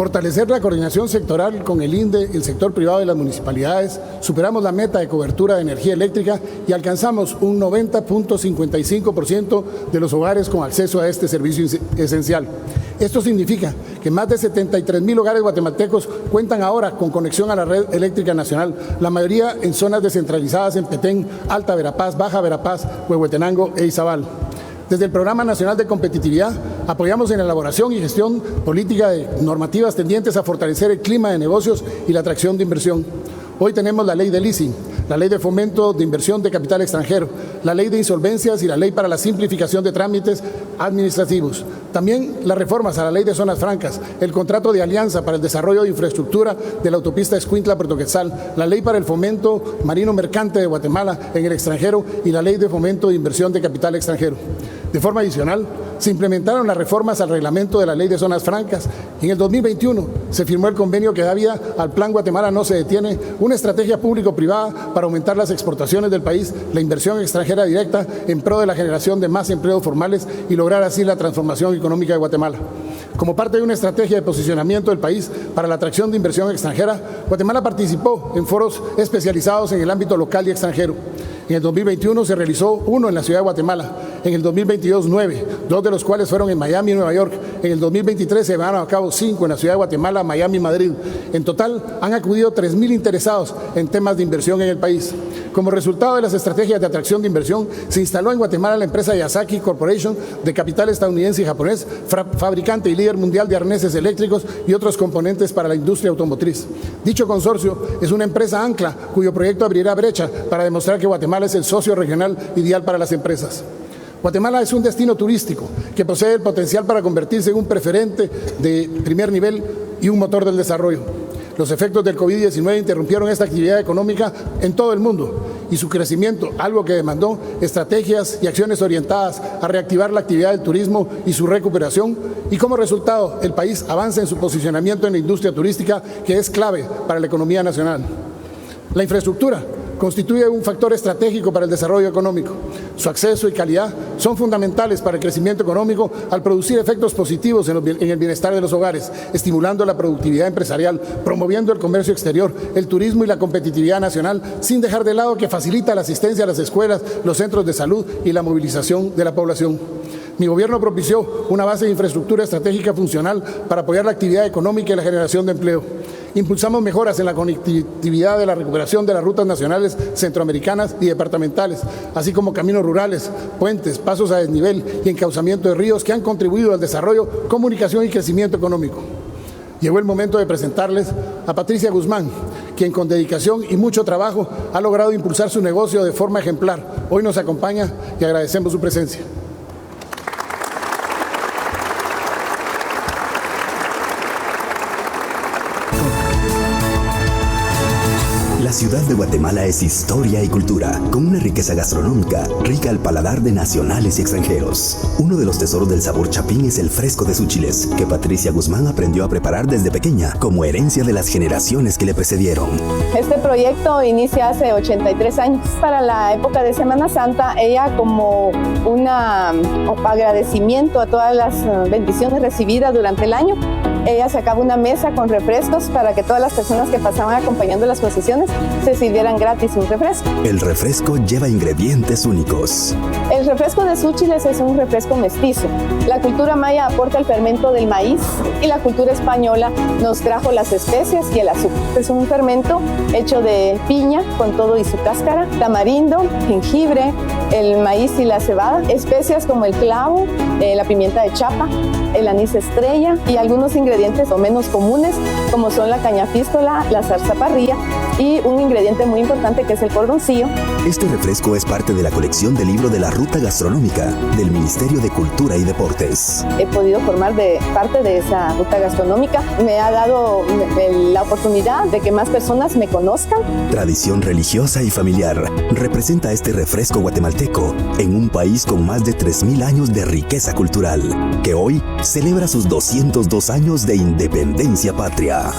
fortalecer la coordinación sectoral con el INDE, el sector privado y las municipalidades, superamos la meta de cobertura de energía eléctrica y alcanzamos un 90.55% de los hogares con acceso a este servicio esencial. Esto significa que más de 73,000 hogares guatemaltecos cuentan ahora con conexión a la red eléctrica nacional, la mayoría en zonas descentralizadas en Petén, Alta Verapaz, Baja Verapaz, Huehuetenango e Izabal. Desde el Programa Nacional de Competitividad apoyamos en la elaboración y gestión política de normativas tendientes a fortalecer el clima de negocios y la atracción de inversión. Hoy tenemos la ley de leasing, la ley de fomento de inversión de capital extranjero, la ley de insolvencias y la ley para la simplificación de trámites administrativos. También las reformas a la ley de zonas francas, el contrato de alianza para el desarrollo de infraestructura de la autopista Escuintla-Puerto Quetzal, la ley para el fomento marino mercante de Guatemala en el extranjero y la ley de fomento de inversión de capital extranjero. De forma adicional, se implementaron las reformas al reglamento de la Ley de Zonas Francas. En el 2021 se firmó el convenio que da vida al Plan Guatemala No Se Detiene, una estrategia público-privada para aumentar las exportaciones del país, la inversión extranjera directa en pro de la generación de más empleos formales y lograr así la transformación económica de Guatemala. Como parte de una estrategia de posicionamiento del país para la atracción de inversión extranjera, Guatemala participó en foros especializados en el ámbito local y extranjero. En el 2021 se realizó uno en la ciudad de Guatemala, en el 2022 9, 2 de los cuales fueron en Miami y Nueva York. En el 2023 se llevaron a cabo 5 en la ciudad de Guatemala, Miami y Madrid. En total han acudido 3,000 interesados en temas de inversión en el país. Como resultado de las estrategias de atracción de inversión, se instaló en Guatemala la empresa Yasaki Corporation de capital estadounidense y japonés, fabricante y líder mundial de arneses eléctricos y otros componentes para la industria automotriz. Dicho consorcio es una empresa ancla cuyo proyecto abrirá brecha para demostrar que Guatemala es el socio regional ideal para las empresas. Guatemala es un destino turístico que posee el potencial para convertirse en un preferente de primer nivel y un motor del desarrollo. Los efectos del COVID-19 interrumpieron esta actividad económica en todo el mundo y su crecimiento, algo que demandó estrategias y acciones orientadas a reactivar la actividad del turismo y su recuperación, y como resultado el país avanza en su posicionamiento en la industria turística, que es clave para la economía nacional. La infraestructura constituye un factor estratégico para el desarrollo económico. Su acceso y calidad son fundamentales para el crecimiento económico al producir efectos positivos en el bienestar de los hogares, estimulando la productividad empresarial, promoviendo el comercio exterior, el turismo y la competitividad nacional, sin dejar de lado que facilita la asistencia a las escuelas, los centros de salud y la movilización de la población. Mi gobierno propició una base de infraestructura estratégica funcional para apoyar la actividad económica y la generación de empleo. Impulsamos mejoras en la conectividad de la recuperación de las rutas nacionales, centroamericanas y departamentales, así como caminos rurales, puentes, pasos a desnivel y encauzamiento de ríos que han contribuido al desarrollo, comunicación y crecimiento económico. Llegó el momento de presentarles a Patricia Guzmán, quien con dedicación y mucho trabajo ha logrado impulsar su negocio de forma ejemplar. Hoy nos acompaña y agradecemos su presencia. La ciudad de Guatemala es historia y cultura, con una riqueza gastronómica rica al paladar de nacionales y extranjeros. Uno de los tesoros del sabor chapín es el fresco de Súchiles, que Patricia Guzmán aprendió a preparar desde pequeña, como herencia de las generaciones que le precedieron. Este proyecto inicia hace 83 años. Para la época de Semana Santa, ella como un agradecimiento a todas las bendiciones recibidas durante el año, ella sacaba una mesa con refrescos para que todas las personas que pasaban acompañando las procesiones se sirvieran gratis un refresco. El refresco lleva ingredientes únicos. El refresco de Súchiles es un refresco mestizo. La cultura maya aporta el fermento del maíz y la cultura española nos trajo las especias y el azúcar. Es un fermento hecho de piña con todo y su cáscara, tamarindo, jengibre, el maíz y la cebada, especias como el clavo, la pimienta de chapa, el anís estrella y algunos ingredientes o menos comunes como son la cañafístola, la zarzaparrilla y un ingrediente muy importante que es el cordoncillo. Este refresco es parte de la colección del libro de la Ruta Gastronómica del Ministerio de Cultura y Deportes. He podido formar parte de esa ruta gastronómica. Me ha dado la oportunidad de que más personas me conozcan. Tradición religiosa y familiar representa este refresco guatemalteco en un país con más de 3,000 años de riqueza cultural, que hoy celebra sus 202 años de independencia patria.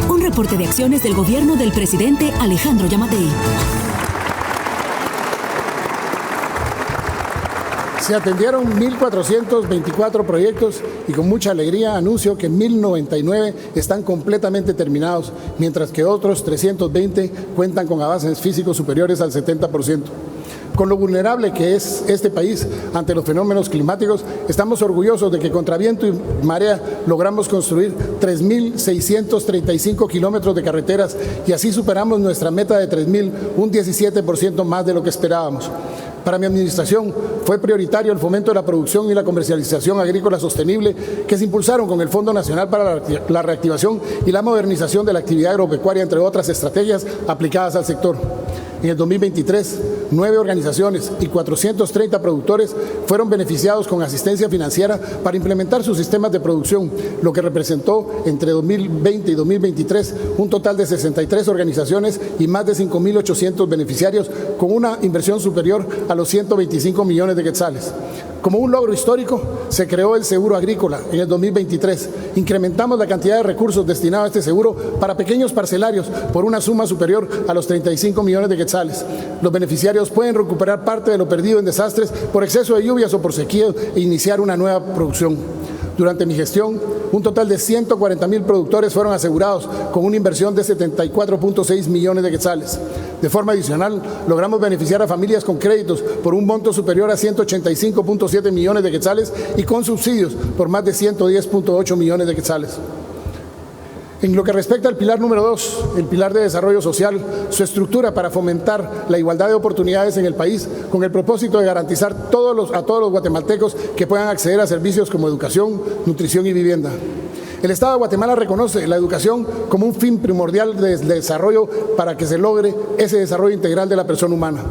Un reporte de acciones del gobierno del presidente Alejandro Yamatei. Se atendieron 1.424 proyectos y con mucha alegría anuncio que 1.099 están completamente terminados, mientras que otros 320 cuentan con avances físicos superiores al 70%. Con lo vulnerable que es este país ante los fenómenos climáticos, estamos orgullosos de que contra viento y marea logramos construir 3.635 kilómetros de carreteras y así superamos nuestra meta de 3.000, un 17% más de lo que esperábamos. Para mi administración fue prioritario el fomento de la producción y la comercialización agrícola sostenible que se impulsaron con el Fondo Nacional para la Reactivación y la Modernización de la Actividad Agropecuaria, entre otras estrategias aplicadas al sector. En el 2023, 9 organizaciones y 430 productores fueron beneficiados con asistencia financiera para implementar sus sistemas de producción, lo que representó entre 2020 y 2023 un total de 63 organizaciones y más de 5.800 beneficiarios con una inversión superior a los 125 millones de quetzales. Como un logro histórico, se creó el seguro agrícola en el 2023. Incrementamos la cantidad de recursos destinados a este seguro para pequeños parcelarios por una suma superior a los 35 millones de quetzales. Los beneficiarios pueden recuperar parte de lo perdido en desastres por exceso de lluvias o por sequía e iniciar una nueva producción. Durante mi gestión, un total de 140.000 productores fueron asegurados con una inversión de 74.6 millones de quetzales. De forma adicional, logramos beneficiar a familias con créditos por un monto superior a 185.7 millones de quetzales y con subsidios por más de 110.8 millones de quetzales. En lo que respecta al pilar número 2, el pilar de desarrollo social, su estructura para fomentar la igualdad de oportunidades en el país con el propósito de garantizar a todos los guatemaltecos que puedan acceder a servicios como educación, nutrición y vivienda. El Estado de Guatemala reconoce la educación como un fin primordial de desarrollo para que se logre ese desarrollo integral de la persona humana.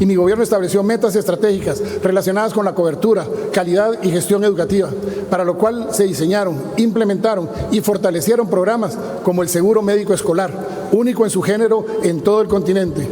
Y mi gobierno estableció metas estratégicas relacionadas con la cobertura, calidad y gestión educativa, para lo cual se diseñaron, implementaron y fortalecieron programas como el Seguro Médico Escolar, único en su género en todo el continente.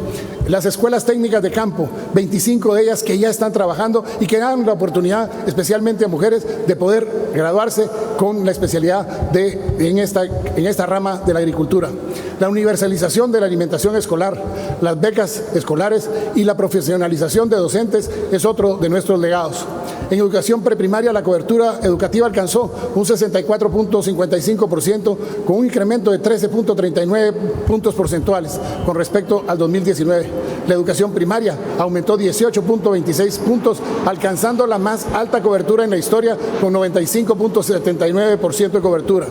Las escuelas técnicas de campo, 25 de ellas que ya están trabajando y que dan la oportunidad, especialmente a mujeres, de poder graduarse con la especialidad en esta rama de la agricultura. La universalización de la alimentación escolar, las becas escolares y la profesionalización de docentes es otro de nuestros legados. En educación preprimaria, la cobertura educativa alcanzó un 64.55% con un incremento de 13.39 puntos porcentuales con respecto al 2019. La educación primaria aumentó 18.26 puntos, alcanzando la más alta cobertura en la historia con 95.79% de cobertura.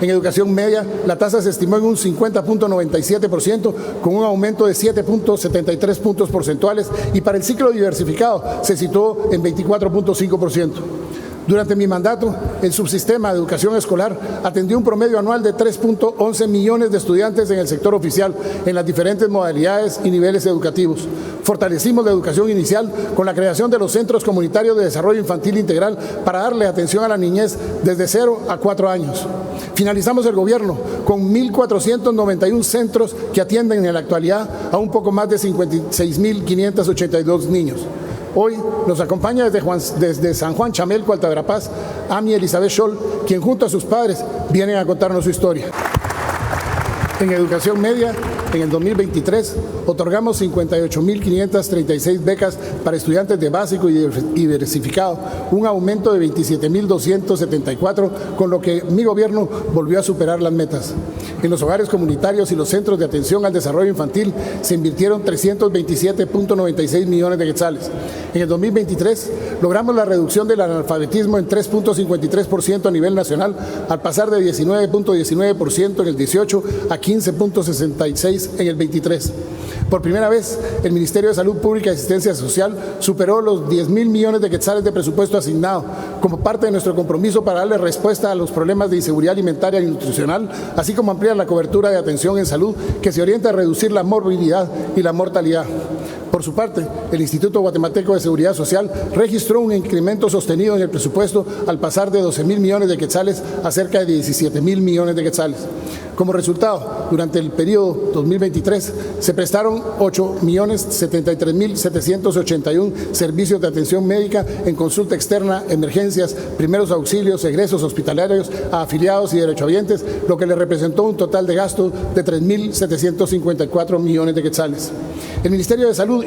En educación media, la tasa se estimó en un 50.97% con un aumento de 7.73 puntos porcentuales y para el ciclo diversificado se situó en 24.5%. Durante mi mandato, el subsistema de educación escolar atendió un promedio anual de 3.11 millones de estudiantes en el sector oficial en las diferentes modalidades y niveles educativos. Fortalecimos la educación inicial con la creación de los Centros Comunitarios de Desarrollo Infantil Integral para darle atención a la niñez desde 0 a 4 años. Finalizamos el gobierno con 1.491 centros que atienden en la actualidad a un poco más de 56.582 niños. Hoy nos acompaña desde San Juan Chamelco, Alta Verapaz, Ami Elizabeth Scholl, quien junto a sus padres vienen a contarnos su historia. En educación media, en el 2023, otorgamos 58.536 becas para estudiantes de básico y diversificado, un aumento de 27.274, con lo que mi gobierno volvió a superar las metas. En los hogares comunitarios y los centros de atención al desarrollo infantil se invirtieron 327.96 millones de quetzales. En el 2023 logramos la reducción del analfabetismo en 3.53% a nivel nacional, al pasar de 19.19% en el 18 a 15.66% en el 23. Por primera vez, el Ministerio de Salud Pública y Asistencia Social superó los 10.000 millones de quetzales de presupuesto asignado, como parte de nuestro compromiso para darle respuesta a los problemas de inseguridad alimentaria y nutricional, así como ampliar la cobertura de atención en salud que se orienta a reducir la morbilidad y la mortalidad. Por su parte, el Instituto Guatemalteco de Seguridad Social registró un incremento sostenido en el presupuesto al pasar de 12.000 millones de quetzales a cerca de 17.000 millones de quetzales. Como resultado, durante el periodo 2023 se prestaron 8.073.781 servicios de atención médica en consulta externa, emergencias, primeros auxilios, egresos hospitalarios a afiliados y derechohabientes, lo que le representó un total de gasto de 3.754 millones de quetzales. El Ministerio de Salud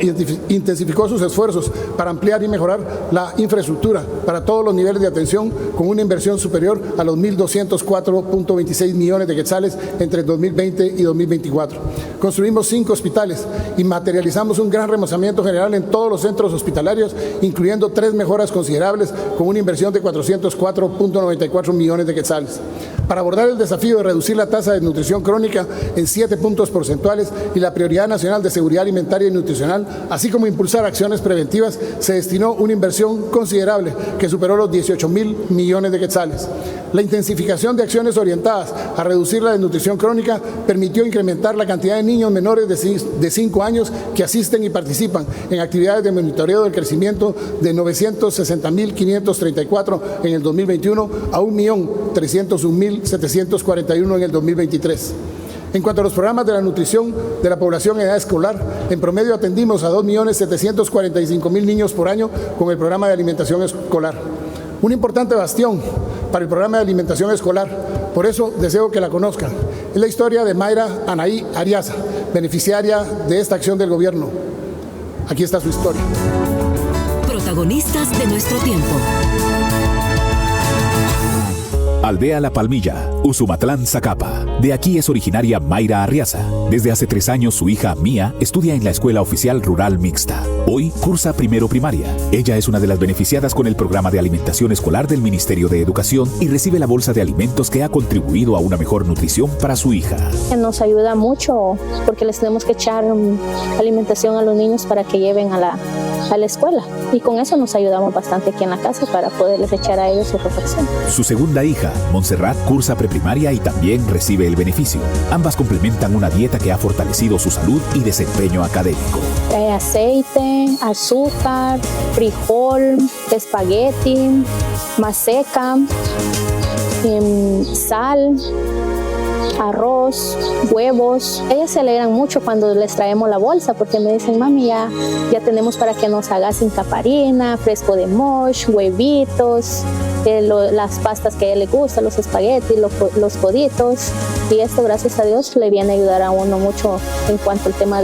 intensificó sus esfuerzos para ampliar y mejorar la infraestructura para todos los niveles de atención con una inversión superior a los 1.204.26 millones de quetzales entre 2020 y 2024. Construimos 5 hospitales y materializamos un gran remozamiento general en todos los centros hospitalarios, incluyendo 3 mejoras considerables con una inversión de 404.94 millones de quetzales. Para abordar el desafío de reducir la tasa de nutrición crónica en 7 puntos porcentuales y la prioridad nacional de seguridad alimentaria y nutricional, así como impulsar acciones preventivas, se destinó una inversión considerable que superó los 18.000 millones de quetzales. La intensificación de acciones orientadas a reducir la desnutrición crónica permitió incrementar la cantidad de niños menores de 5 años que asisten y participan en actividades de monitoreo del crecimiento de 960.534 en el 2021 a 1.301.741 en el 2023. En cuanto a los programas de la nutrición de la población en edad escolar, en promedio atendimos a 2.745.000 niños por año con el programa de alimentación escolar. Un importante bastión para el programa de alimentación escolar, por eso deseo que la conozcan. Es la historia de Mayra Anaí Ariaza, beneficiaria de esta acción del gobierno. Aquí está su historia. Protagonistas de nuestro tiempo. Aldea La Palmilla, Usumatlán, Zacapa. De aquí es originaria Mayra Arriaza. Desde hace 3 años su hija Mía estudia en la Escuela Oficial Rural Mixta. Hoy cursa primero primaria. Ella es una de las beneficiadas con el programa de alimentación escolar del Ministerio de Educación y recibe la bolsa de alimentos que ha contribuido a una mejor nutrición para su hija. Nos ayuda mucho porque les tenemos que echar alimentación a los niños para que lleven a la escuela. Y con eso nos ayudamos bastante aquí en la casa para poderles echar a ellos su refacción. Su segunda hija, Montserrat, cursa preprimaria y también recibe el beneficio. Ambas complementan una dieta que ha fortalecido su salud y desempeño académico. Trae aceite, azúcar, frijol, espagueti, maseca, sal, arroz, huevos. Ellas se alegran mucho cuando les traemos la bolsa porque me dicen, mami, ya tenemos para que nos hagas incaparina, fresco de mosh, huevitos, las pastas que a ella le gustan, los espaguetis, los coditos. Y esto, gracias a Dios, le viene a ayudar a uno mucho en cuanto al tema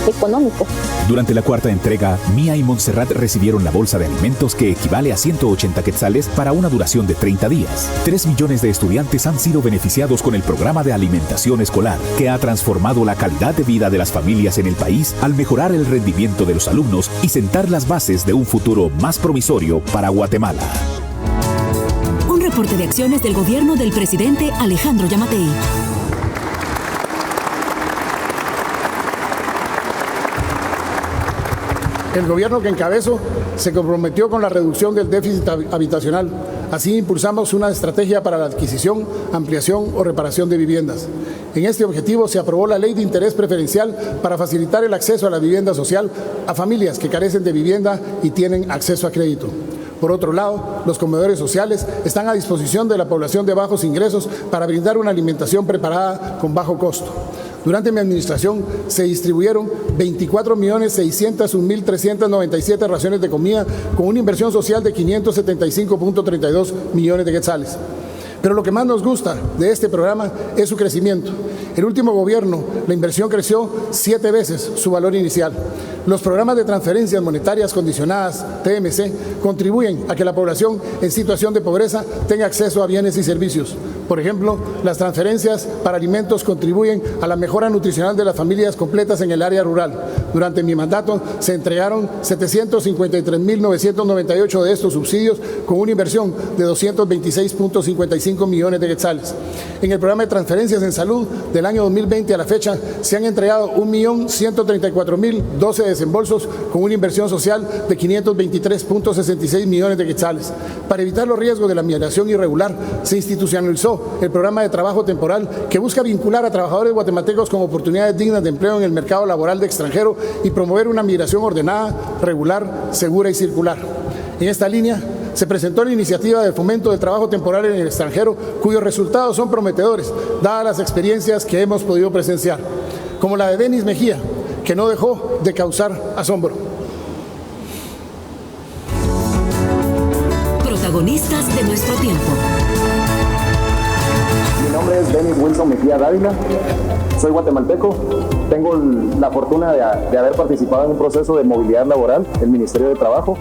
económico. Durante la cuarta entrega, Mía y Montserrat recibieron la bolsa de alimentos que equivale a 180 quetzales para una duración de 30 días. 3 millones de estudiantes han sido beneficiados con el programa de alimentación escolar, que ha transformado la calidad de vida de las familias en el país al mejorar el rendimiento de los alumnos y sentar las bases de un futuro más promisorio para Guatemala. Un reporte de acciones del gobierno del presidente Alejandro Yamatei. El gobierno que encabezo se comprometió con la reducción del déficit habitacional. Así impulsamos una estrategia para la adquisición, ampliación o reparación de viviendas. En este objetivo se aprobó la Ley de Interés Preferencial para facilitar el acceso a la vivienda social a familias que carecen de vivienda y tienen acceso a crédito. Por otro lado, los comedores sociales están a disposición de la población de bajos ingresos para brindar una alimentación preparada con bajo costo. Durante mi administración se distribuyeron 24.601.397 raciones de comida con una inversión social de 575.32 millones de quetzales. Pero lo que más nos gusta de este programa es su crecimiento. El último gobierno, la inversión creció 7 veces su valor inicial. Los programas de transferencias monetarias condicionadas, TMC, contribuyen a que la población en situación de pobreza tenga acceso a bienes y servicios. Por ejemplo, las transferencias para alimentos contribuyen a la mejora nutricional de las familias completas en el área rural. Durante mi mandato se entregaron 753.998 de estos subsidios con una inversión de 226.55 millones de quetzales. En el programa de transferencias en salud del año 2020 a la fecha se han entregado 1.134.012 desembolsos con una inversión social de 523.66 millones de quetzales. Para evitar los riesgos de la migración irregular, se institucionalizó el programa de trabajo temporal que busca vincular a trabajadores guatemaltecos con oportunidades dignas de empleo en el mercado laboral de extranjero y promover una migración ordenada, regular, segura y circular. En esta línea, se presentó la iniciativa de fomento del trabajo temporal en el extranjero, cuyos resultados son prometedores, dadas las experiencias que hemos podido presenciar, como la de Denis Mejía, que no dejó de causar asombro. Protagonistas de nuestro tiempo. Mi nombre es Denis Wilson Mejía Dávila, soy guatemalteco, tengo la fortuna de haber participado en un proceso de movilidad laboral del Ministerio de Trabajo.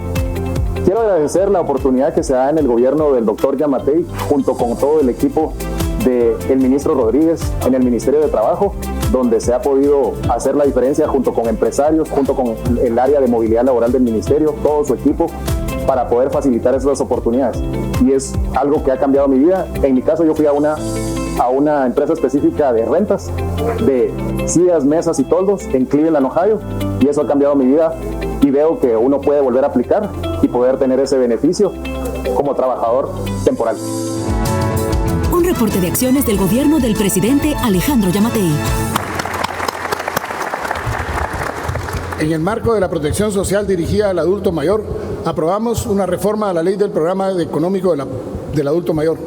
Quiero agradecer la oportunidad que se da en el gobierno del doctor Yamatei, junto con todo el equipo del ministro Rodríguez en el Ministerio de Trabajo, donde se ha podido hacer la diferencia junto con empresarios, junto con el área de movilidad laboral del ministerio, todo su equipo, para poder facilitar esas oportunidades. Y es algo que ha cambiado mi vida. En mi caso, yo fui a una empresa específica de rentas, de sillas, mesas y toldos en Cleveland, Ohio, y eso ha cambiado mi vida, y veo que uno puede volver a aplicar y poder tener ese beneficio como trabajador temporal. Un reporte de acciones del gobierno del presidente Alejandro Yamatei. En el marco de la protección social dirigida al adulto mayor, aprobamos una reforma a la ley del programa económico del adulto mayor.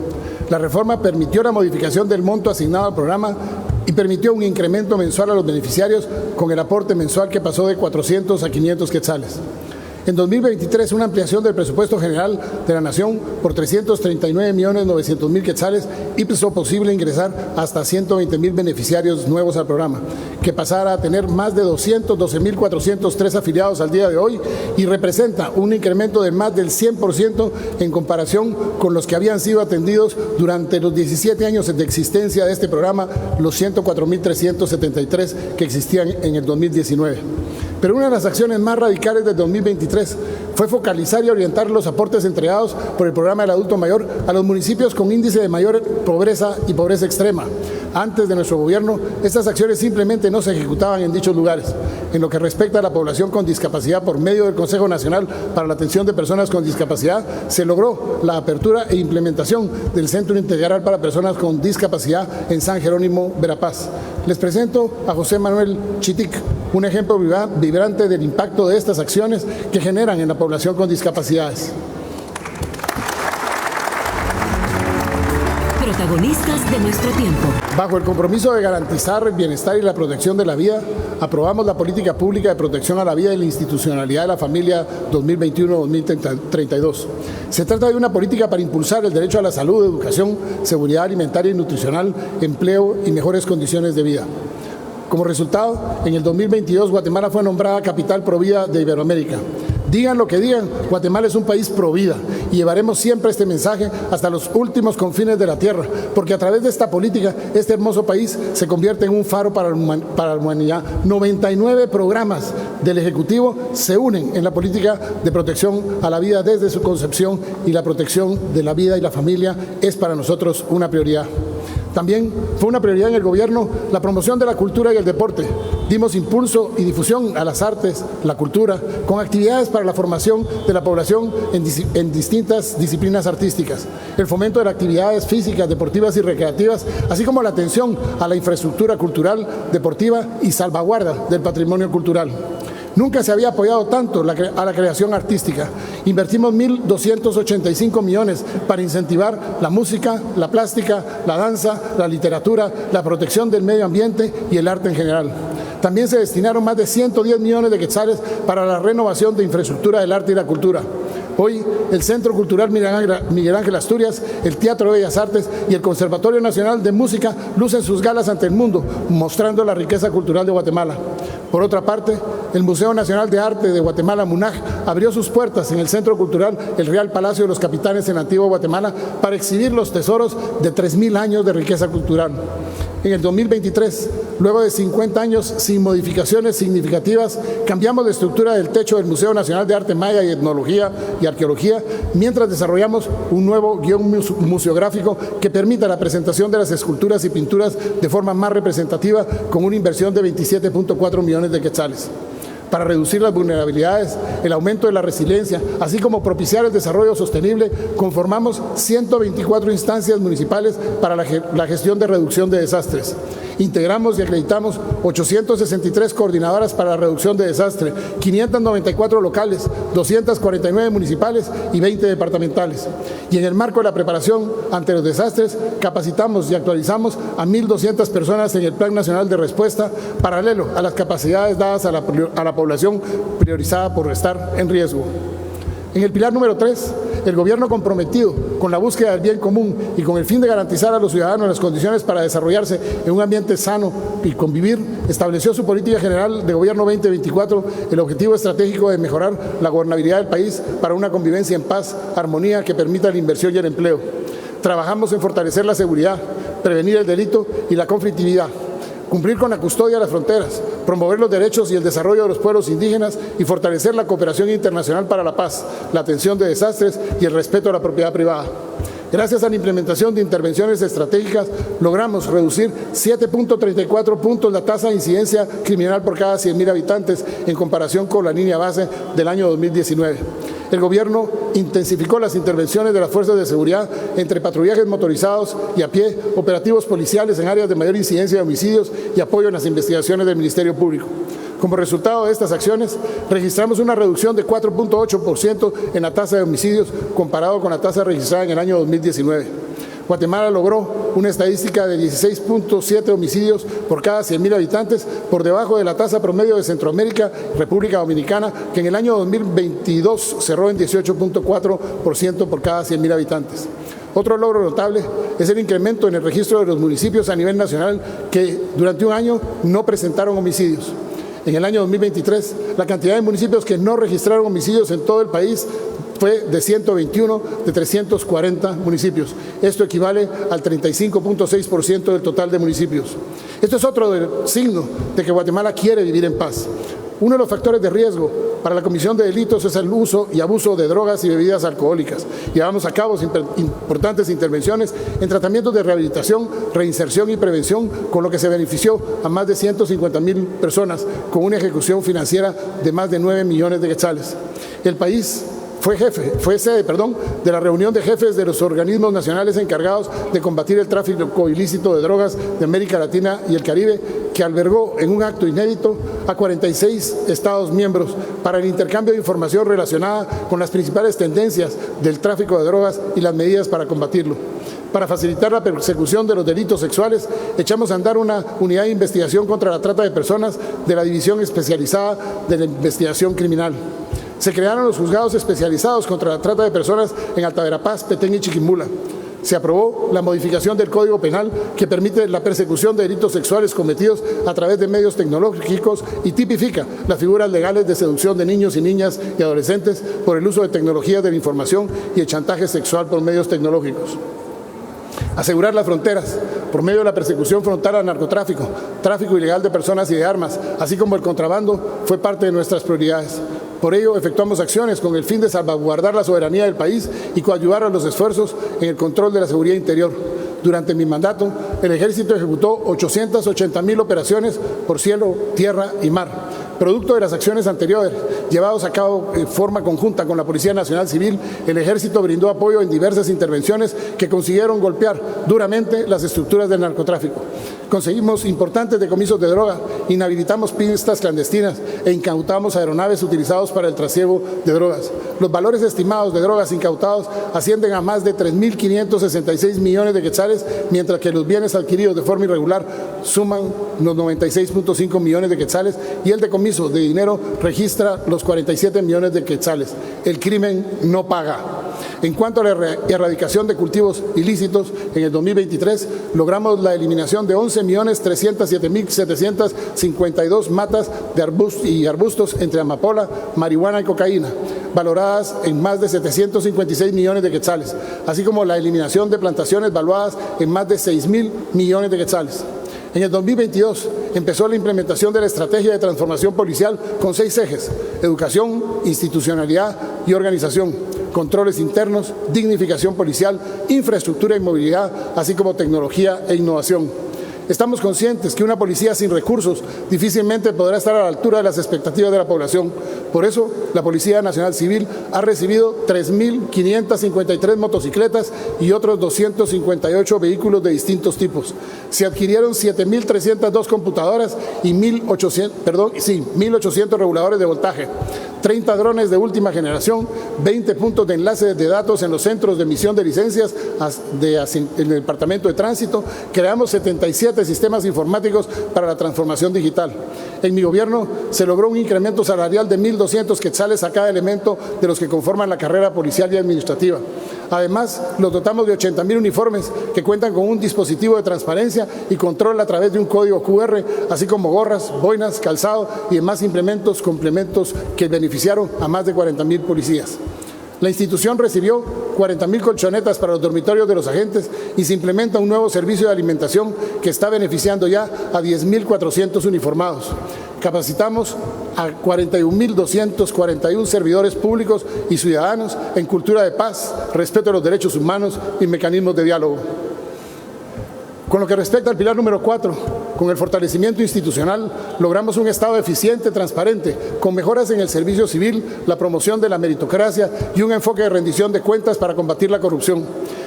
La reforma permitió la modificación del monto asignado al programa y permitió un incremento mensual a los beneficiarios con el aporte mensual que pasó de 400 a 500 quetzales. En 2023, una ampliación del presupuesto general de la Nación por 339.900.000 quetzales hizo posible ingresar hasta 120.000 beneficiarios nuevos al programa, que pasará a tener más de 212.403 afiliados al día de hoy y representa un incremento de más del 100% en comparación con los que habían sido atendidos durante los 17 años de existencia de este programa, los 104.373 que existían en el 2019. Pero una de las acciones más radicales del 2023 fue focalizar y orientar los aportes entregados por el programa del adulto mayor a los municipios con índice de mayor pobreza y pobreza extrema. Antes de nuestro gobierno, estas acciones simplemente no se ejecutaban en dichos lugares. En lo que respecta a la población con discapacidad, por medio del Consejo Nacional para la Atención de Personas con Discapacidad, se logró la apertura e implementación del Centro Integral para Personas con Discapacidad en San Jerónimo, Verapaz. Les presento a José Manuel Chitic, un ejemplo vibrante del impacto de estas acciones que generan en la población con discapacidades. Protagonistas de nuestro tiempo. Bajo el compromiso de garantizar el bienestar y la protección de la vida, aprobamos la Política Pública de Protección a la Vida y la Institucionalidad de la Familia 2021-2032. Se trata de una política para impulsar el derecho a la salud, educación, seguridad alimentaria y nutricional, empleo y mejores condiciones de vida. Como resultado, en el 2022 Guatemala fue nombrada Capital Provida de Iberoamérica. Digan lo que digan, Guatemala es un país provida y llevaremos siempre este mensaje hasta los últimos confines de la tierra, porque a través de esta política, este hermoso país se convierte en un faro para la humanidad. 99 programas del Ejecutivo se unen en la política de protección a la vida desde su concepción, y la protección de la vida y la familia es para nosotros una prioridad. También fue una prioridad en el gobierno la promoción de la cultura y el deporte. Dimos impulso y difusión a las artes, la cultura, con actividades para la formación de la población en distintas disciplinas artísticas, el fomento de las actividades físicas, deportivas y recreativas, así como la atención a la infraestructura cultural, deportiva y salvaguarda del patrimonio cultural. Nunca se había apoyado tanto a la creación artística. Invertimos 1.285 millones para incentivar la música, la plástica, la danza, la literatura, la protección del medio ambiente y el arte en general. También se destinaron más de 110 millones de quetzales para la renovación de infraestructura del arte y la cultura. Hoy, el Centro Cultural Miguel Ángel Asturias, el Teatro de Bellas Artes y el Conservatorio Nacional de Música lucen sus galas ante el mundo, mostrando la riqueza cultural de Guatemala. Por otra parte, el Museo Nacional de Arte de Guatemala, MUNAG, abrió sus puertas en el Centro Cultural El Real Palacio de los Capitanes en Antigua Guatemala para exhibir los tesoros de 3.000 años de riqueza cultural. En el 2023, luego de 50 años sin modificaciones significativas, cambiamos de estructura del techo del Museo Nacional de Arte Maya y Etnología y Arqueología, mientras desarrollamos un nuevo guión museográfico que permita la presentación de las esculturas y pinturas de forma más representativa, con una inversión de 27.4 millones de quetzales. Para reducir las vulnerabilidades, el aumento de la resiliencia, así como propiciar el desarrollo sostenible, conformamos 124 instancias municipales para la gestión de reducción de desastres. Integramos y acreditamos 863 coordinadoras para la reducción de desastre, 594 locales, 249 municipales y 20 departamentales. Y en el marco de la preparación ante los desastres, capacitamos y actualizamos a 1.200 personas en el Plan Nacional de Respuesta, paralelo a las capacidades dadas a la población priorizada por estar en riesgo. En el pilar número 3, el gobierno comprometido con la búsqueda del bien común y con el fin de garantizar a los ciudadanos las condiciones para desarrollarse en un ambiente sano y convivir, estableció su política general de gobierno 2024, el objetivo estratégico de mejorar la gobernabilidad del país para una convivencia en paz, armonía que permita la inversión y el empleo. Trabajamos en fortalecer la seguridad, prevenir el delito y la conflictividad, cumplir con la custodia de las fronteras, promover los derechos y el desarrollo de los pueblos indígenas y fortalecer la cooperación internacional para la paz, la atención de desastres y el respeto a la propiedad privada. Gracias a la implementación de intervenciones estratégicas, logramos reducir 7.34 puntos la tasa de incidencia criminal por cada 100.000 habitantes en comparación con la línea base del año 2019. El gobierno intensificó las intervenciones de las fuerzas de seguridad entre patrullajes motorizados y a pie, operativos policiales en áreas de mayor incidencia de homicidios y apoyo en las investigaciones del Ministerio Público. Como resultado de estas acciones, registramos una reducción de 4.8% en la tasa de homicidios comparado con la tasa registrada en el año 2019. Guatemala logró una estadística de 16.7 homicidios por cada 100.000 habitantes, por debajo de la tasa promedio de Centroamérica y República Dominicana, que en el año 2022 cerró en 18.4% por cada 100.000 habitantes. Otro logro notable es el incremento en el registro de los municipios a nivel nacional que durante un año no presentaron homicidios. En el año 2023, la cantidad de municipios que no registraron homicidios en todo el país fue de 121 de 340 municipios. Esto equivale al 35.6% del total de municipios. Esto es otro signo de que Guatemala quiere vivir en paz. Uno de los factores de riesgo para la comisión de delitos es el uso y abuso de drogas y bebidas alcohólicas. Llevamos a cabo importantes intervenciones en tratamientos de rehabilitación, reinserción y prevención, con lo que se benefició a más de 150.000 personas con una ejecución financiera de más de 9 millones de quetzales. El país fue sede de la reunión de jefes de los organismos nacionales encargados de combatir el tráfico ilícito de drogas de América Latina y el Caribe, que albergó en un acto inédito a 46 Estados miembros para el intercambio de información relacionada con las principales tendencias del tráfico de drogas y las medidas para combatirlo. Para facilitar la persecución de los delitos sexuales, echamos a andar una unidad de investigación contra la trata de personas de la División Especializada de la Investigación Criminal. Se crearon los juzgados especializados contra la trata de personas en Alta Verapaz, Petén y Chiquimula. Se aprobó la modificación del Código Penal que permite la persecución de delitos sexuales cometidos a través de medios tecnológicos y tipifica las figuras legales de seducción de niños y niñas y adolescentes por el uso de tecnologías de la información y el chantaje sexual por medios tecnológicos. Asegurar las fronteras por medio de la persecución frontal al narcotráfico, tráfico ilegal de personas y de armas, así como el contrabando, fue parte de nuestras prioridades. Por ello, efectuamos acciones con el fin de salvaguardar la soberanía del país y coadyuvar a los esfuerzos en el control de la seguridad interior. Durante mi mandato, el Ejército ejecutó 880.000 operaciones por cielo, tierra y mar. Producto de las acciones anteriores, llevados a cabo en forma conjunta con la Policía Nacional Civil, el Ejército brindó apoyo en diversas intervenciones que consiguieron golpear duramente las estructuras del narcotráfico. Conseguimos importantes decomisos de droga, inhabilitamos pistas clandestinas e incautamos aeronaves utilizados para el trasiego de drogas. Los valores estimados de drogas incautados ascienden a más de 3.566 millones de quetzales, mientras que los bienes adquiridos de forma irregular suman los 96.5 millones de quetzales y el decomiso de dinero registra los 47 millones de quetzales. El crimen no paga. En cuanto a la erradicación de cultivos ilícitos, en el 2023 logramos la eliminación de 11.307.752 matas de arbustos entre amapola, marihuana y cocaína, valoradas en más de 756 millones de quetzales, así como la eliminación de plantaciones valuadas en más de 6.000 millones de quetzales. En el 2022 empezó la implementación de la estrategia de transformación policial con 6 ejes: educación, institucionalidad y organización, controles internos, dignificación policial, infraestructura y movilidad, así como tecnología e innovación. Estamos conscientes que una policía sin recursos difícilmente podrá estar a la altura de las expectativas de la población. Por eso, la Policía Nacional Civil ha recibido 3.553 motocicletas y otros 258 vehículos de distintos tipos. Se adquirieron 7.302 computadoras y 1.800 reguladores de voltaje, 30 drones de última generación, 20 puntos de enlace de datos en los centros de emisión de licencias en el Departamento de Tránsito. Creamos 77 7 sistemas informáticos para la transformación digital. En mi gobierno se logró un incremento salarial de 1.200 quetzales a cada elemento de los que conforman la carrera policial y administrativa. Además, los dotamos de 80.000 uniformes que cuentan con un dispositivo de transparencia y control a través de un código QR, así como gorras, boinas, calzado y demás implementos, complementos que beneficiaron a más de 40.000 policías. La institución recibió 40.000 colchonetas para los dormitorios de los agentes y se implementa un nuevo servicio de alimentación que está beneficiando ya a 10.400 uniformados. Capacitamos a 41.241 servidores públicos y ciudadanos en cultura de paz, respeto a los derechos humanos y mecanismos de diálogo. Con lo que respecta al pilar número 4, con el fortalecimiento institucional, logramos un Estado eficiente, transparente, con mejoras en el servicio civil, la promoción de la meritocracia y un enfoque de rendición de cuentas para combatir la corrupción.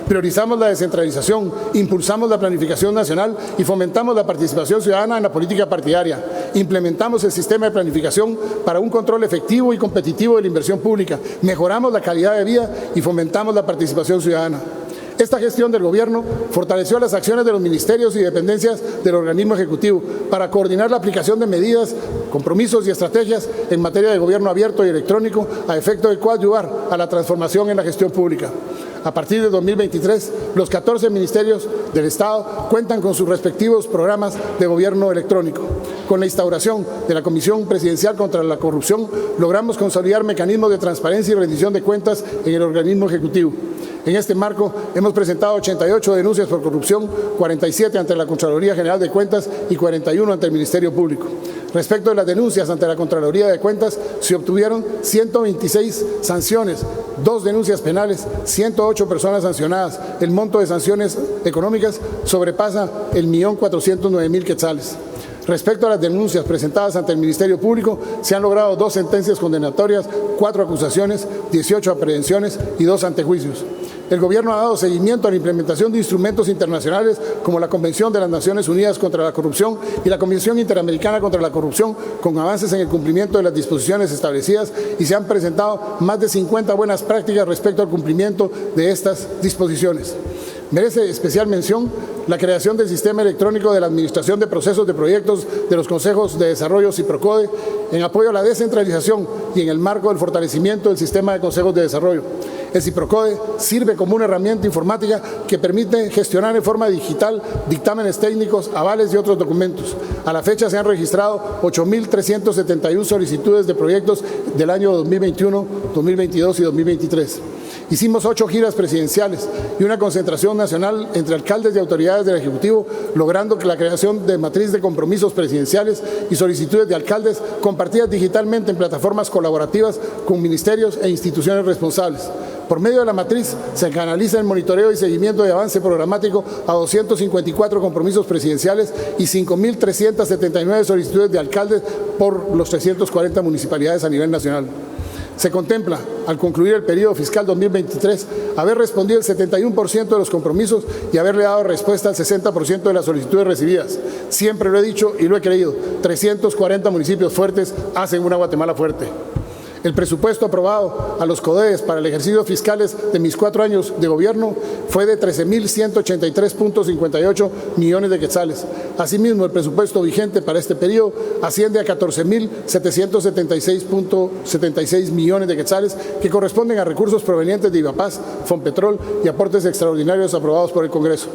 Priorizamos la descentralización, impulsamos la planificación nacional y fomentamos la participación ciudadana en la política partidaria. Implementamos el sistema de planificación para un control efectivo y competitivo de la inversión pública. Mejoramos la calidad de vida y fomentamos la participación ciudadana. Esta gestión del Gobierno fortaleció las acciones de los ministerios y dependencias del organismo ejecutivo para coordinar la aplicación de medidas, compromisos y estrategias en materia de gobierno abierto y electrónico a efecto de coadyuvar a la transformación en la gestión pública. A partir de 2023, los 14 ministerios del Estado cuentan con sus respectivos programas de gobierno electrónico. Con la instauración de la Comisión Presidencial contra la Corrupción, logramos consolidar mecanismos de transparencia y rendición de cuentas en el organismo ejecutivo. En este marco, hemos presentado 88 denuncias por corrupción, 47 ante la Contraloría General de Cuentas y 41 ante el Ministerio Público. Respecto de las denuncias ante la Contraloría de Cuentas, se obtuvieron 126 sanciones, 2 denuncias penales, 108 personas sancionadas. El monto de sanciones económicas sobrepasa el 1.409.000 quetzales. Respecto a las denuncias presentadas ante el Ministerio Público, se han logrado 2 sentencias condenatorias, 4 acusaciones, 18 aprehensiones y 2 antejuicios. El Gobierno ha dado seguimiento a la implementación de instrumentos internacionales como la Convención de las Naciones Unidas contra la Corrupción y la Convención Interamericana contra la Corrupción, con avances en el cumplimiento de las disposiciones establecidas, y se han presentado más de 50 buenas prácticas respecto al cumplimiento de estas disposiciones. Merece especial mención la creación del sistema electrónico de la administración de procesos de proyectos de los consejos de desarrollo CIPROCODE en apoyo a la descentralización y en el marco del fortalecimiento del sistema de consejos de desarrollo. El CIPROCODE sirve como una herramienta informática que permite gestionar en forma digital dictámenes técnicos, avales y otros documentos. A la fecha se han registrado 8.371 solicitudes de proyectos del año 2021, 2022 y 2023. Hicimos 8 giras presidenciales y una concentración nacional entre alcaldes y autoridades del Ejecutivo, logrando que la creación de matriz de compromisos presidenciales y solicitudes de alcaldes compartidas digitalmente en plataformas colaborativas con ministerios e instituciones responsables. Por medio de la matriz se canaliza el monitoreo y seguimiento de avance programático a 254 compromisos presidenciales y 5.379 solicitudes de alcaldes por los 340 municipalidades a nivel nacional. Se contempla, al concluir el periodo fiscal 2023, haber respondido el 71% de los compromisos y haberle dado respuesta al 60% de las solicitudes recibidas. Siempre lo he dicho y lo he creído, 340 municipios fuertes hacen una Guatemala fuerte. El presupuesto aprobado a los CODES para el ejercicio fiscales de mis 4 años de gobierno fue de 13.183.58 millones de quetzales. Asimismo, el presupuesto vigente para este periodo asciende a 14.776.76 millones de quetzales, que corresponden a recursos provenientes de IVAPAS, Fonpetrol y aportes extraordinarios aprobados por el Congreso.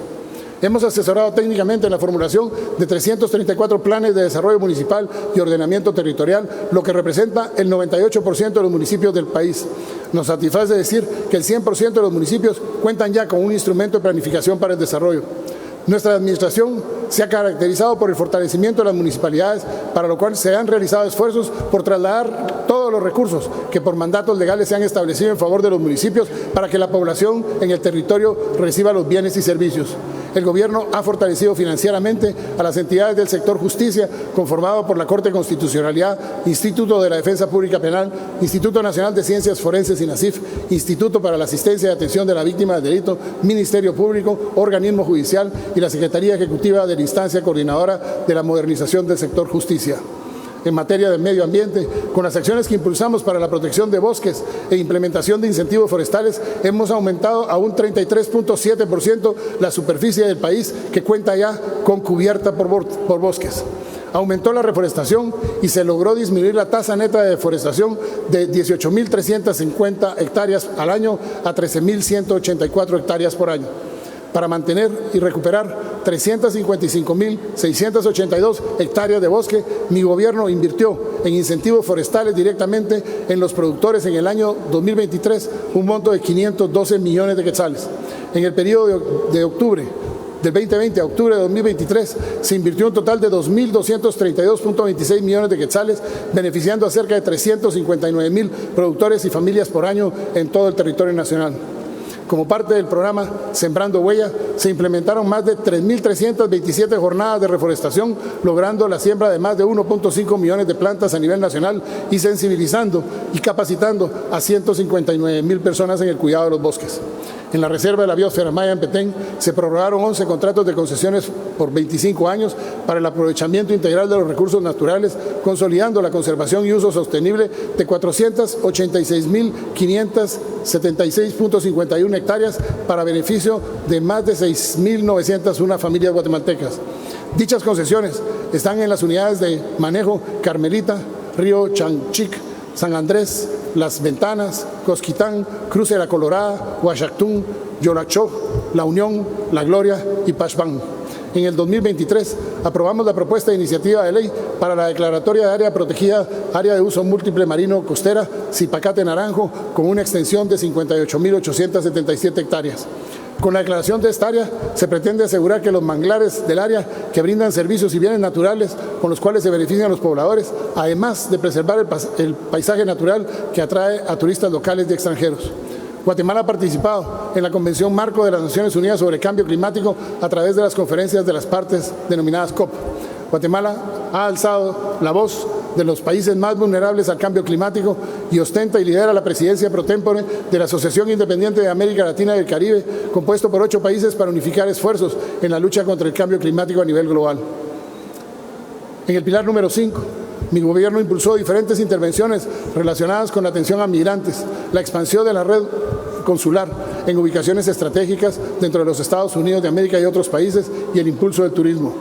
Hemos asesorado técnicamente en la formulación de 334 planes de desarrollo municipal y ordenamiento territorial, lo que representa el 98% de los municipios del país. Nos satisface decir que el 100% de los municipios cuentan ya con un instrumento de planificación para el desarrollo. Nuestra administración se ha caracterizado por el fortalecimiento de las municipalidades, para lo cual se han realizado esfuerzos por trasladar todos los recursos que por mandatos legales se han establecido en favor de los municipios para que la población en el territorio reciba los bienes y servicios. El Gobierno ha fortalecido financieramente a las entidades del sector justicia, conformado por la Corte de Constitucionalidad, Instituto de la Defensa Pública Penal, Instituto Nacional de Ciencias Forenses INACIF, Instituto para la Asistencia y Atención de la Víctima del Delito, Ministerio Público, Organismo Judicial y la Secretaría Ejecutiva de la Instancia Coordinadora de la Modernización del Sector Justicia. en materia de medio ambiente. Con las acciones que impulsamos para la protección de bosques e implementación de incentivos forestales, hemos aumentado a un 33.7% la superficie del país que cuenta ya con cubierta por bosques. Aumentó la reforestación y se logró disminuir la tasa neta de deforestación de 18.350 hectáreas al año a 13.184 hectáreas por año. Para mantener y recuperar 355.682 hectáreas de bosque, mi gobierno invirtió en incentivos forestales directamente en los productores en el año 2023 un monto de 512 millones de quetzales. En el periodo de octubre del 2020 a octubre de 2023 se invirtió un total de 2.232.26 millones de quetzales, beneficiando a cerca de 359.000 productores y familias por año en todo el territorio nacional. Como parte del programa Sembrando Huella, se implementaron más de 3.327 jornadas de reforestación, logrando la siembra de más de 1.5 millones de plantas a nivel nacional y sensibilizando y capacitando a 159.000 personas en el cuidado de los bosques. En la Reserva de la Biosfera Maya en Petén se prorrogaron 11 contratos de concesiones por 25 años para el aprovechamiento integral de los recursos naturales, consolidando la conservación y uso sostenible de 486.576.51 hectáreas para beneficio de más de 6.901 familias guatemaltecas. Dichas concesiones están en las unidades de manejo Carmelita, Río Chanchic, San Andrés, Las Ventanas, Cosquitán, Cruce de la Colorada, Huachactún, Yolachó, La Unión, La Gloria y Pachbán. En el 2023 aprobamos la propuesta de iniciativa de ley para la declaratoria de área protegida, área de uso múltiple marino costera, Zipacate Naranjo, con una extensión de 58.877 hectáreas. Con la declaración de esta área se pretende asegurar que los manglares del área que brindan servicios y bienes naturales con los cuales se benefician los pobladores, además de preservar el paisaje natural que atrae a turistas locales y extranjeros. Guatemala ha participado en la Convención Marco de las Naciones Unidas sobre Cambio Climático a través de las conferencias de las partes denominadas COP. Guatemala ha alzado la voz de los países más vulnerables al cambio climático y ostenta y lidera la presidencia pro tempore de la Asociación Independiente de América Latina y el Caribe, compuesto por 8 países para unificar esfuerzos en la lucha contra el cambio climático a nivel global. En el pilar número 5, mi gobierno impulsó diferentes intervenciones relacionadas con la atención a migrantes, la expansión de la red consular en ubicaciones estratégicas dentro de los Estados Unidos de América y otros países y el impulso del turismo.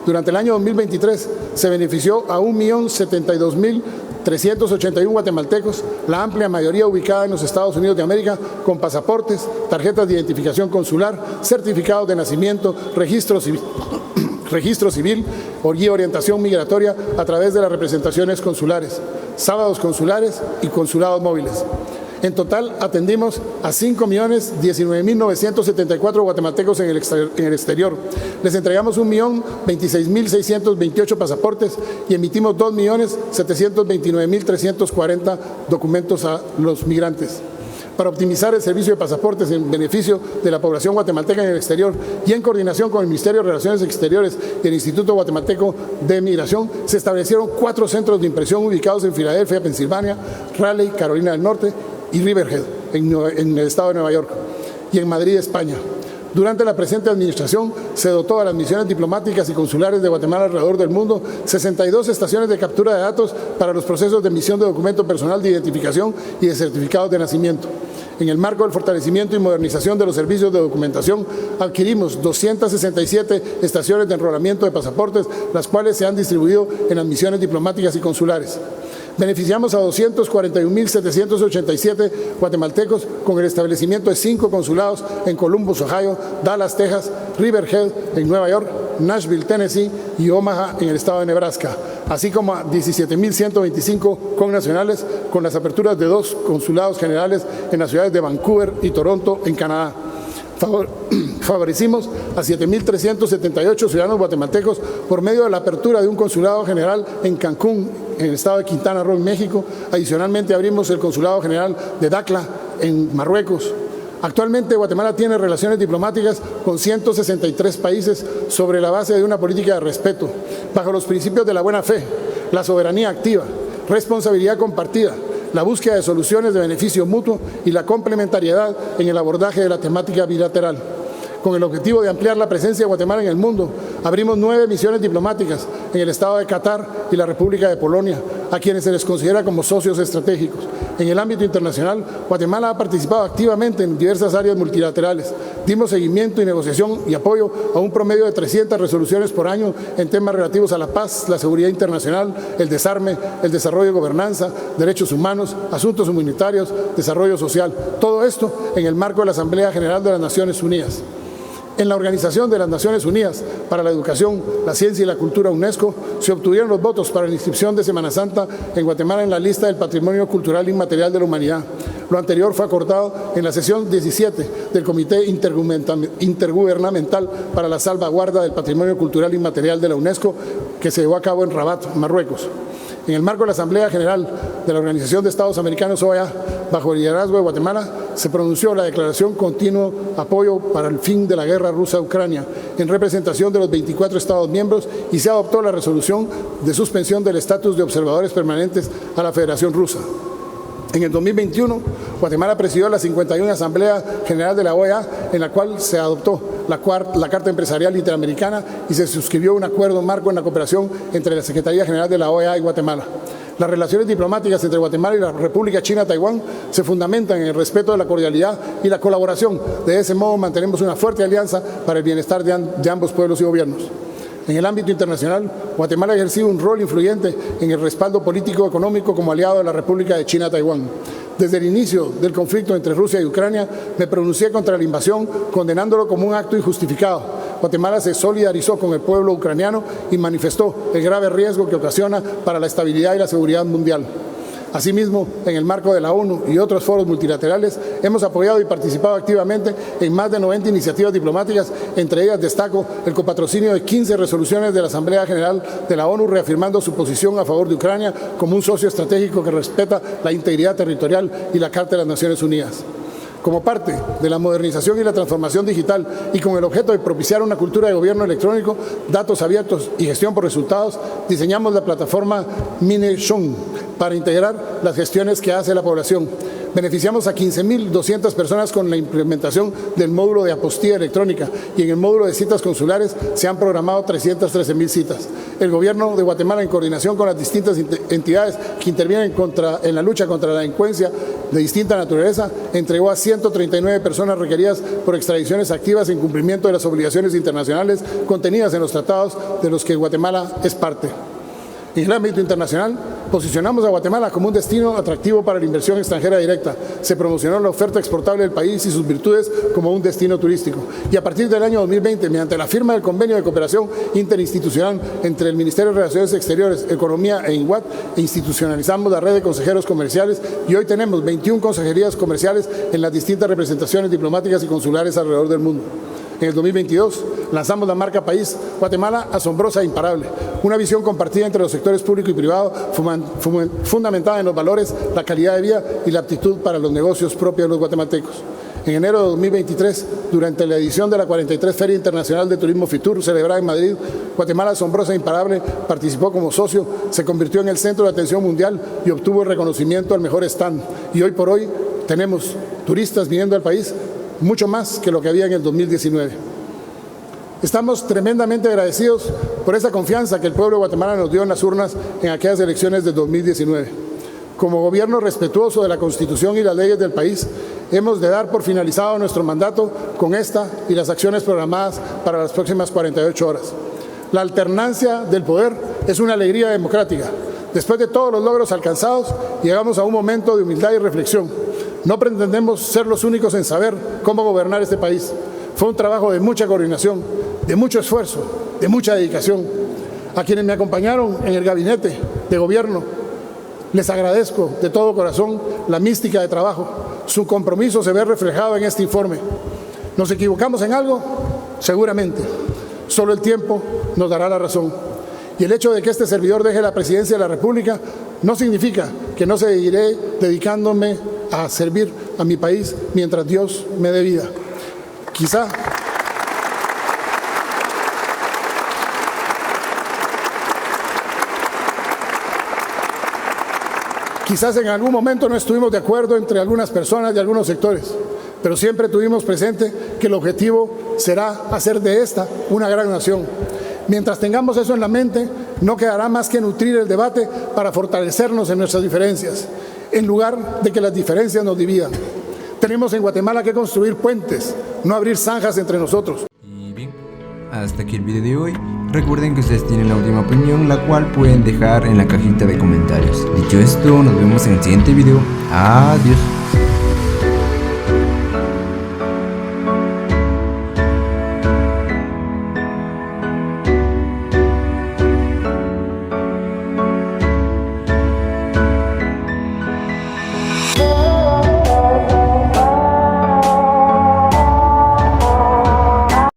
Durante el año 2023 se benefició a 1.072.381 guatemaltecos, la amplia mayoría ubicada en los Estados Unidos de América, con pasaportes, tarjetas de identificación consular, certificados de nacimiento, registro civil y orientación migratoria a través de las representaciones consulares, sábados consulares y consulados móviles. En total, atendimos a 5.019.974 guatemaltecos en el exterior. Les entregamos 1.026.628 pasaportes y emitimos 2.729.340 documentos a los migrantes. Para optimizar el servicio de pasaportes en beneficio de la población guatemalteca en el exterior y en coordinación con el Ministerio de Relaciones Exteriores y el Instituto Guatemalteco de Migración, se establecieron 4 centros de impresión ubicados en Filadelfia, Pensilvania, Raleigh, Carolina del Norte y Riverhead, en el estado de Nueva York, y en Madrid, España. Durante la presente administración se dotó a las misiones diplomáticas y consulares de Guatemala alrededor del mundo 62 estaciones de captura de datos para los procesos de emisión de documento personal de identificación y de certificados de nacimiento. En el marco del fortalecimiento y modernización de los servicios de documentación, adquirimos 267 estaciones de enrolamiento de pasaportes, las cuales se han distribuido en las misiones diplomáticas y consulares. Beneficiamos a 241.787 guatemaltecos con el establecimiento de 5 consulados en Columbus, Ohio, Dallas, Texas, Riverhead en Nueva York, Nashville, Tennessee y Omaha en el estado de Nebraska, así como a 17.125 connacionales con las aperturas de 2 consulados generales en las ciudades de Vancouver y Toronto en Canadá. Favorecimos a 7.378 ciudadanos guatemaltecos por medio de la apertura de un consulado general en Cancún, en el estado de Quintana Roo, en México. Adicionalmente, abrimos el consulado general de Dakla, en Marruecos. Actualmente, Guatemala tiene relaciones diplomáticas con 163 países sobre la base de una política de respeto, bajo los principios de la buena fe, la soberanía activa, responsabilidad compartida, la búsqueda de soluciones de beneficio mutuo y la complementariedad en el abordaje de la temática bilateral. Con el objetivo de ampliar la presencia de Guatemala en el mundo, abrimos 9 misiones diplomáticas en el Estado de Qatar y la República de Polonia, a quienes se les considera como socios estratégicos. En el ámbito internacional, Guatemala ha participado activamente en diversas áreas multilaterales. Dimos seguimiento y negociación y apoyo a un promedio de 300 resoluciones por año en temas relativos a la paz, la seguridad internacional, el desarme, el desarrollo y gobernanza, derechos humanos, asuntos humanitarios, desarrollo social. Todo esto en el marco de la Asamblea General de las Naciones Unidas. En la Organización de las Naciones Unidas para la Educación, la Ciencia y la Cultura, UNESCO, se obtuvieron los votos para la inscripción de Semana Santa en Guatemala en la lista del Patrimonio Cultural Inmaterial de la Humanidad. Lo anterior fue acordado en la sesión 17 del Comité Intergubernamental para la Salvaguarda del Patrimonio Cultural Inmaterial de la UNESCO, que se llevó a cabo en Rabat, Marruecos. En el marco de la Asamblea General de la Organización de Estados Americanos, OEA, bajo el liderazgo de Guatemala, se pronunció la declaración continuo apoyo para el fin de la guerra rusa a Ucrania, en representación de los 24 Estados miembros, y se adoptó la resolución de suspensión del estatus de observadores permanentes a la Federación Rusa. En el 2021, Guatemala presidió la 51 Asamblea General de la OEA, en la cual se adoptó la Carta Empresarial Interamericana y se suscribió un acuerdo marco en la cooperación entre la Secretaría General de la OEA y Guatemala. Las relaciones diplomáticas entre Guatemala y la República China-Taiwán se fundamentan en el respeto de la cordialidad y la colaboración. De ese modo mantenemos una fuerte alianza para el bienestar de ambos pueblos y gobiernos. En el ámbito internacional, Guatemala ha ejercido un rol influyente en el respaldo político-económico como aliado de la República de China-Taiwán. Desde el inicio del conflicto entre Rusia y Ucrania, me pronuncié contra la invasión, condenándolo como un acto injustificado. Guatemala se solidarizó con el pueblo ucraniano y manifestó el grave riesgo que ocasiona para la estabilidad y la seguridad mundial. Asimismo, en el marco de la ONU y otros foros multilaterales, hemos apoyado y participado activamente en más de 90 iniciativas diplomáticas. Entre ellas destaco el copatrocinio de 15 resoluciones de la Asamblea General de la ONU, reafirmando su posición a favor de Ucrania como un socio estratégico que respeta la integridad territorial y la Carta de las Naciones Unidas. Como parte de la modernización y la transformación digital y con el objeto de propiciar una cultura de gobierno electrónico, datos abiertos y gestión por resultados, diseñamos la plataforma MineShong para integrar las gestiones que hace la población. Beneficiamos a 15.200 personas con la implementación del módulo de apostilla electrónica y en el módulo de citas consulares se han programado 313.000 citas. El Gobierno de Guatemala, en coordinación con las distintas entidades que intervienen en la lucha contra la delincuencia de distinta naturaleza, entregó a 139 personas requeridas por extradiciones activas en cumplimiento de las obligaciones internacionales contenidas en los tratados de los que Guatemala es parte. En el ámbito internacional, posicionamos a Guatemala como un destino atractivo para la inversión extranjera directa. Se promocionó la oferta exportable del país y sus virtudes como un destino turístico. Y a partir del año 2020, mediante la firma del convenio de cooperación interinstitucional entre el Ministerio de Relaciones Exteriores, Economía e INGUAT, institucionalizamos la red de consejeros comerciales y hoy tenemos 21 consejerías comerciales en las distintas representaciones diplomáticas y consulares alrededor del mundo. En el 2022 lanzamos la marca País Guatemala Asombrosa e Imparable, una visión compartida entre los sectores público y privado, fundamentada en los valores, la calidad de vida y la aptitud para los negocios propios de los guatemaltecos. En enero de 2023, durante la edición de la 43 Feria Internacional de Turismo FITUR, celebrada en Madrid, Guatemala Asombrosa e Imparable participó como socio, se convirtió en el centro de atención mundial y obtuvo el reconocimiento al mejor stand. Y hoy por hoy tenemos turistas viniendo al país, mucho más que lo que había en el 2019. Estamos tremendamente agradecidos por esa confianza que el pueblo de Guatemala nos dio en las urnas en aquellas elecciones de 2019. Como gobierno respetuoso de la Constitución y las leyes del país, hemos de dar por finalizado nuestro mandato con esta y las acciones programadas para las próximas 48 horas. La alternancia del poder es una alegría democrática. Después de todos los logros alcanzados, llegamos a un momento de humildad y reflexión. No pretendemos ser los únicos en saber cómo gobernar este país. Fue un trabajo de mucha coordinación, de mucho esfuerzo, de mucha dedicación. A quienes me acompañaron en el gabinete de gobierno, les agradezco de todo corazón la mística de trabajo. Su compromiso se ve reflejado en este informe. ¿Nos equivocamos en algo? Seguramente. Solo el tiempo nos dará la razón. Y el hecho de que este servidor deje la presidencia de la República no significa que no seguiré dedicándome a servir a mi país mientras Dios me dé vida. Quizás en algún momento no estuvimos de acuerdo entre algunas personas y algunos sectores, pero siempre tuvimos presente que el objetivo será hacer de esta una gran nación. Mientras tengamos eso en la mente, no quedará más que nutrir el debate para fortalecernos en nuestras diferencias, en lugar de que las diferencias nos dividan. Tenemos en Guatemala que construir puentes, no abrir zanjas entre nosotros. Y bien, hasta aquí el video de hoy. Recuerden que ustedes tienen la última opinión, la cual pueden dejar en la cajita de comentarios. Dicho esto, nos vemos en el siguiente video. Adiós.